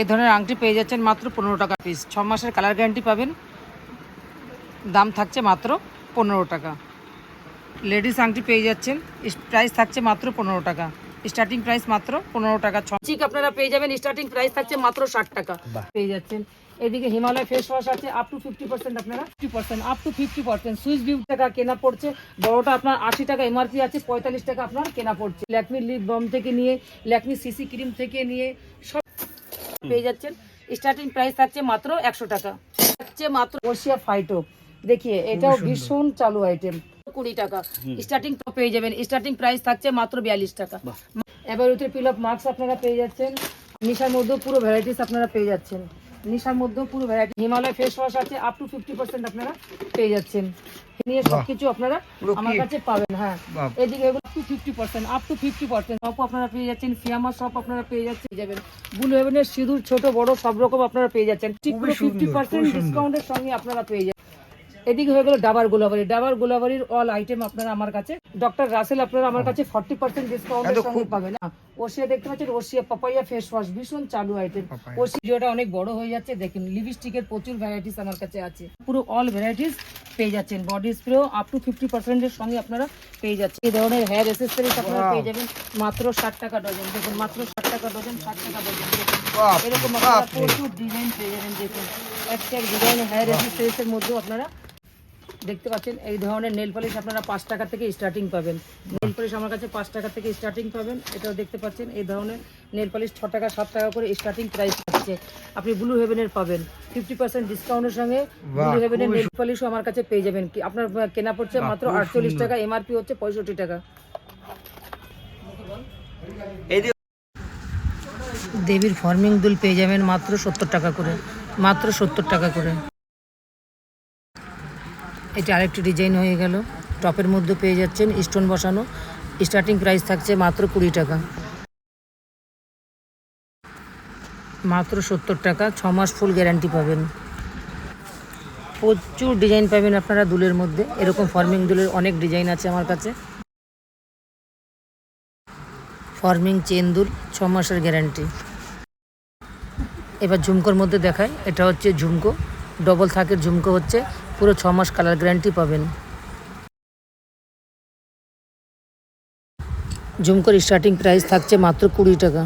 এই ধরনের আংটি পেয়ে যাচ্ছেন মাত্র 15 টাকা পিস। 6 মাসের কালার গ্যারান্টি পাবেন। দাম থাকছে মাত্র 15 টাকা। লেডিস আংটি পেয়ে যাচ্ছেন, প্রাইস থাকছে মাত্র 15 টাকা। স্টার্টিং প্রাইস মাত্র 15 টাকা। চিক আপনারা পেয়ে যাবেন, স্টার্টিং প্রাইস থাকছে মাত্র 60 টাকা পেয়ে যাচ্ছেন। এদিকে হিমালয় ফেস ওয়াশ আছে আপ টু 50%, আপনারা 50% আপ টু 50%। সুইস বিউটি টাকা কেনা পড়ছে, বড়টা আপনার 80 টাকা এমআরপি আছে, 45 টাকা আপনার কেনা পড়ছে। ল্যাকমি লিপ বাম থেকে নিয়ে ল্যাকমি সিসি ক্রিম থেকে নিয়ে সব পেয়ে যাচ্ছেন। স্টার্টিং প্রাইস থাকছে মাত্র 100 টাকা। থাকছে মাত্র ওশিয়া ফাইটো, দেখিয়ে এটাও ভীষণ চালু আইটেম, 20 টাকা স্টার্টিং পেয়ে যাবেন। স্টার্টিং প্রাইস থাকছে মাত্র 42 টাকা। এবার পিল অফ মার্কস আপনারা পেয়ে যাচ্ছেন। নিশার মধ্যেও পুরো ভ্যারাইটিস আপনারা পেয়ে যাচ্ছেন। নিশার মধ্যেও পুরো ভ্যারাইটি। হিমালয় ফেস ওয়াশ আছে আপ টু 50% আপনারা পেয়ে যাচ্ছেন। নিয়ে সবকিছু আপনারা আমার কাছে পাবেন। হ্যাঁ, এদিকে এগুলো আপ টু 50% সব আপনারা পেয়ে যাচ্ছেন। ফিয়ামা সব আপনারা পেয়ে যাবেন। ব্লু হেভেনের সিঁদুর ছোট বড় সব রকম আপনারা পেয়ে যাচ্ছেন। ঠিক পুরো 50% ডিসকাউন্টের সঙ্গে আপনারা পেয়ে যাচ্ছেন। এদিকে হয়ে গেল ডাবার গোলাবারি। ডাবার গোলাবারির অল আইটেম আপনারা আমার কাছে, ডক্টর রাসেল আপনারা আমার কাছে 40% ডিসকাউন্টের সঙ্গে পাবেন। ওশিয়া দেখতে পাচ্ছেন, ওশিয়া পাপাইয়া ফেস ওয়াশ ভীষণ চালু আইটেম। ওশিয়াটা অনেক বড় হয়ে যাচ্ছে, দেখেন লিপস্টিকের প্রচুর ভ্যারাইটিস আমার কাছে আছে, পুরো অল ভ্যারাইটিস পেয়ে যাচ্ছেন। বডি স্প্রেও আপ টু 50% এর সঙ্গে আপনারা পেয়ে যাচ্ছেন। এই ধরনের হেয়ার অ্যাসেসরিজ আপনারা পেয়ে যাবেন মাত্র 60 টাকা ডজন। দেখুন মাত্র 60 টাকা ডজন, 60 টাকা ডজন। এরকম আপনারা প্রচুর ডিজাইন পেয়ে যাবেন। দেখুন একটা ডিজাইন হেয়ার অ্যাসেসরিজ এর মধ্যেও আপনারা দেখতে পাচ্ছেন। এই ধরনের নেল পলিশ আপনারা 5 টাকা থেকে স্টার্টিং পাবেন। নেল পলিশ আমার কাছে 5 টাকা থেকে স্টার্টিং পাবেন। এটাও দেখতে পাচ্ছেন এই ধরনের নেল পলিশ 6 টাকা 7 টাকা করে স্টার্টিং প্রাইস আছে। আপনি ব্লু হেভেনের পাবেন 50% ডিসকাউন্টের সঙ্গে। ব্লু হেভেনের নেল পলিশও আমার কাছে পেয়ে যাবেন। কি আপনার কেনা পড়ছে মাত্র 48 টাকা, এমআরপি হচ্ছে 65 টাকা। দেবীর ফর্মিং দুল পেয়ে যাবেন মাত্র 70 টাকা করে, মাত্র 70 টাকা করে। এটা আরেকটি ডিজাইন হয়ে গেল। টপের মধ্যে পেয়ে যাচ্ছেন স্টোন বসানো। স্টার্টিং প্রাইস থাকছে মাত্র 20 টাকা, মাত্র 70 টাকা। 6 মাস ফুল গ্যারান্টি পাবেন। প্রচুর ডিজাইন পাবেন আপনারা দুলের মধ্যে। এরকম ফর্মিং দুলের অনেক ডিজাইন আছে আমার কাছে। ফর্মিং চেন দুল 6 মাসের গ্যারান্টি। এবার ঝুমকোর মধ্যে দেখায়, এটা হচ্ছে ঝুমকো, ডবল থাকের ঝুমকো হচ্ছে, পুরো 6 মাস কালার গ্যারান্টি পাবেন। ঝুমকোর স্টার্টিং প্রাইস থাকছে মাত্র 20 টাকা।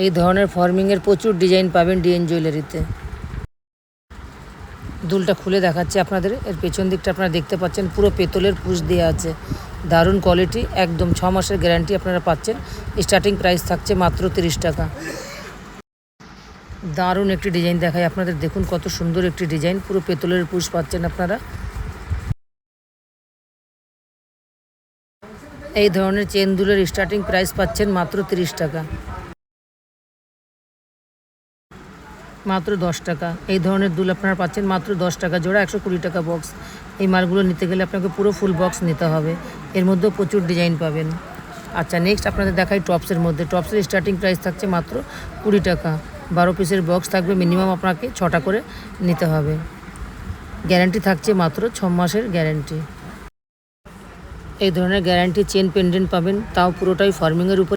এই ধরনের ফর্মিংয়ের প্রচুর ডিজাইন পাবেন ডিএন জুয়েলারিতে। দুলটা খুলে দেখাচ্ছে আপনাদের। এর পেছন দিকটা আপনারা দেখতে পাচ্ছেন পুরো পেতলের পুশ দেওয়া আছে, দারুণ কোয়ালিটি, একদম 6 মাসের গ্যারান্টি আপনারা পাচ্ছেন। স্টার্টিং প্রাইস থাকছে মাত্র 30 টাকা। দারুণ একটি ডিজাইন দেখায় আপনাদের, দেখুন কত সুন্দর একটি ডিজাইন, পুরো পেতলের পুশ পাচ্ছেন আপনারা। এই ধরনের চেন দুলের স্টার্টিং প্রাইস পাচ্ছেন মাত্র 30 টাকা, মাত্র 10 টাকা। এই ধরনের দুল আপনারা পাচ্ছেন মাত্র 10 টাকা জোড়া, 120 টাকা বক্স। এই মালগুলো নিতে গেলে আপনাকে পুরো ফুল বক্স নিতে হবে। এর মধ্যেও প্রচুর ডিজাইন পাবেন। আচ্ছা, নেক্সট আপনাদের দেখাই টপসের মধ্যে। টপসের স্টার্টিং প্রাইস থাকছে মাত্র 20 টাকা। 12 পিসের বক্স থাকবে, মিনিমাম আপনাকে 6টা করে নিতে হবে। গ্যারান্টি থাকছে মাত্র 6 মাসের গ্যারান্টি। এই ধরনের গ্যারান্টি চেন পেন্ডেন্ট পাবেন, তাও পুরোটাই ফর্মিংয়ের উপর।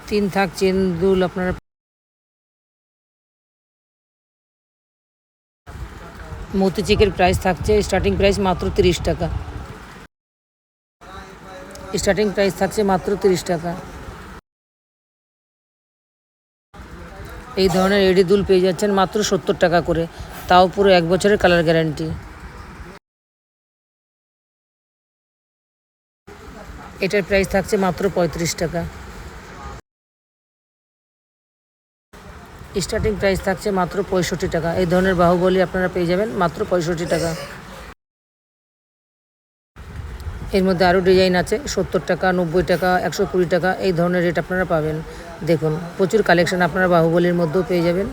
3 থাক চেন দুল আপনারা। মতি চেকের প্রাইস থাকছে স্টার্টিং প্রাইস মাত্র 30 টাকা। স্টার্টিং প্রাইস থাকছে মাত্র 30 টাকা। এই ধরনের এডি দুল পেয়ে যাচ্ছেন মাত্র 70 টাকা করে, তাও পুরো 1 বছরের কালার গ্যারান্টি। এটার প্রাইস থাকছে মাত্র 35 টাকা। স্টার্টিং প্রাইস থাকছে মাত্র 65 টাকা। এই ধরনের বাহুবলী আপনারা পেয়ে যাবেন মাত্র 65 টাকা। এর মধ্যে আরও ডিজাইন আছে, 70 টাকা, 90 টাকা, 120 টাকা, এই ধরনের রেট আপনারা পাবেন। দেখুন প্রচুর কালেকশন আপনারা বাহুবলীর মধ্যেও পেয়ে যাবেন।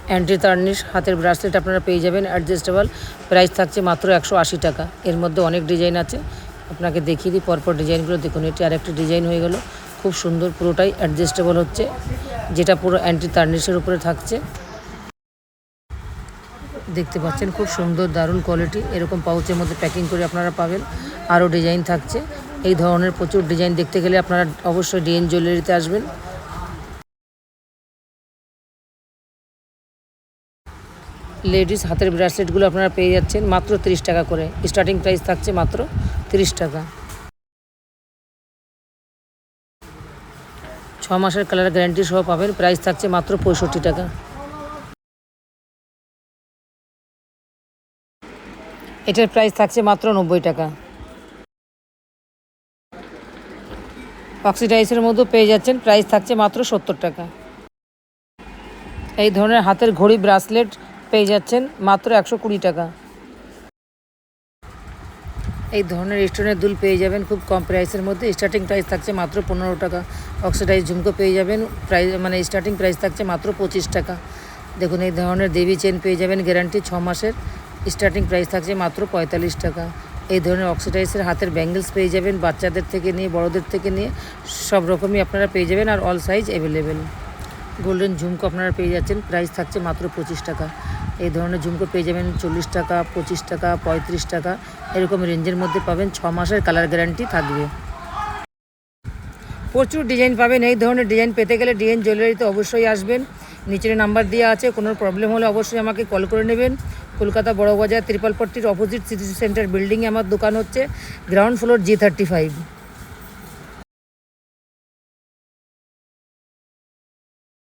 অ্যান্টি তার্নিশ হাতের ব্রাসলেট আপনারা পেয়ে যাবেন অ্যাডজাস্টেবল, প্রাইস থাকছে মাত্র 180 টাকা। এর মধ্যে অনেক ডিজাইন আছে, আপনাকে দেখিয়ে দিই পরপর ডিজাইনগুলো। দেখুন এটি আরেকটি ডিজাইন হয়ে গেল, খুব সুন্দর, পুরোটাই অ্যাডজাস্টেবল হচ্ছে, যেটা পুরো অ্যান্টি তার্নিশের উপরে থাকছে। দেখতে পাচ্ছেন খুব সুন্দর দারুণ কোয়ালিটি, এরকম পাউচের মধ্যে প্যাকিং করে আপনারা পাবেন। আরও ডিজাইন থাকছে, এই ধরনের প্রচুর ডিজাইন দেখতে গেলে আপনারা অবশ্যই ডিএন জুয়েলারিতে আসবেন। লেডিস হাতের ব্রেসলেটগুলো আপনারা পেয়ে যাচ্ছেন মাত্র 30 টাকা করে, স্টার্টিং প্রাইস থাকছে মাত্র 30 টাকা। 6 মাসের কালার গ্যারান্টি সহ পাবেন, প্রাইস থাকছে মাত্র 65 টাকা। এটার প্রাইস থাকছে মাত্র 90 টাকা। অক্সিডাইজের মধ্যে পেয়ে যাচ্ছেন, প্রাইস থাকছে মাত্র 70 টাকা। এই ধরনের হাতের ঘড়ি ব্রেসলেট পেয়ে যাচ্ছেন মাত্র 120 টাকা। এই ধরনের স্টোনের দুল পেয়ে যাবেন খুব কম প্রাইসের মধ্যে, স্টার্টিং প্রাইস থাকছে মাত্র 15 টাকা। অক্সিডাইজ ঝুমকো পেয়ে যাবেন, প্রাইস স্টার্টিং প্রাইস থাকছে মাত্র 25 টাকা। দেখুন এই ধরনের দেবী চেন পেয়ে যাবেন গ্যারান্টি 6 মাসের, স্টার্টিং প্রাইস থাকছে মাত্র 45 টাকা। এই ধরনের অক্সিডাইজের হাতের ব্যাঙ্গেলস পেয়ে যাবেন, বাচ্চাদের থেকে নিয়ে বড়োদের থেকে নিয়ে সব রকমই আপনারা পেয়ে যাবেন, আর অল সাইজ অ্যাভেলেবেল। গোল্ডেন ঝুমকো আপনারা পেয়ে যাচ্ছেন, প্রাইস থাকছে মাত্র 25 টাকা। এই ধরনের ঝুমকো পেয়ে যাবেন 40 টাকা, 25 টাকা, 35 টাকা, এরকম রেঞ্জের মধ্যে পাবেন। 6 মাসের কালার গ্যারান্টি থাকবে। প্রচুর ডিজাইন পাবেন, এই ধরনের ডিজাইন পেতে গেলে ডিএন জুয়েলারিতে অবশ্যই আসবেন। নিচের নাম্বার দেওয়া আছে, কোনো প্রবলেম হলে অবশ্যই আমাকে কল করে নেবেন। Kolkata Burrabazar 333 opposite city centre বিল্ডিংয়ে আমার দোকান হচ্ছে, গ্রাউন্ড ফ্লোর G35।